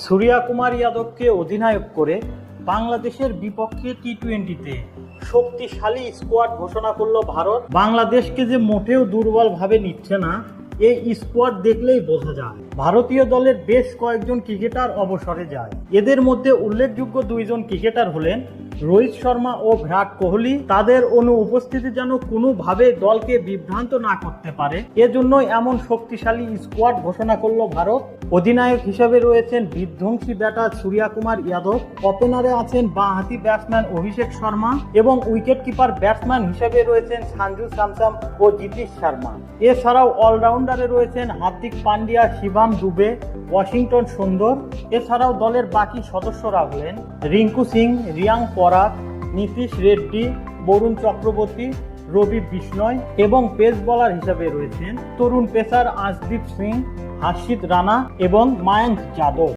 সূর্যা কুমার যাদবকে অধিনায়ক করে বাংলাদেশের বিপক্ষে টি-20-তে শক্তিশালী স্কোয়াড ঘোষণা করলো ভারত। বাংলাদেশকে যে মোটেও দুর্বলভাবে নিচ্ছে না, এই স্কোয়াড দেখলেই বোঝা যায়। ভারতীয় দলের বেশ কয়েকজন ক্রিকেটার অবসরে যায়। এদের মধ্যে উল্লেখযোগ্য দুইজন ক্রিকেটার হলেন রোহিত শর্মা ও বিরাট কোহলি। তাদের অনুপস্থিতি যেন কোনোভাবে দলকে বিভ্রান্ত না করতে পারে, এজন্যই এমন শক্তিশালী স্কোয়াড ঘোষণা করলো ভারত। অধিনায়ক হিসেবে রয়েছেন বিধ্বংসী ব্যাটার সূর্যা কুমার যাদব, ওপেনারে আছেন বাঁহাতি ব্যাটসম্যান অভিষেক শর্মা এবং উইকেট কিপার ব্যাটসম্যান হিসেবে রয়েছেন সঞ্জু স্যামসন ও জিতেশ শর্মা। এছাড়াও অলরাউন্ডারে রয়েছেন হার্দিক পান্ডিয়া, শিবম দুবে, ওয়াশিংটন সুন্দর। এছাড়াও দলের বাকি সদস্যরা হলেন রিঙ্কু সিং, রিয়াং পরাগ, নীতিশ রেড্ডি, বরুণ চক্রবর্তী, রবি বিষ্ণয় এবং পেস বোলার হিসেবে রয়েছেন তরুণ পেসার আশদীপ সিং, হার্ষিত রানা এবং মায়াঙ্ক যাদব।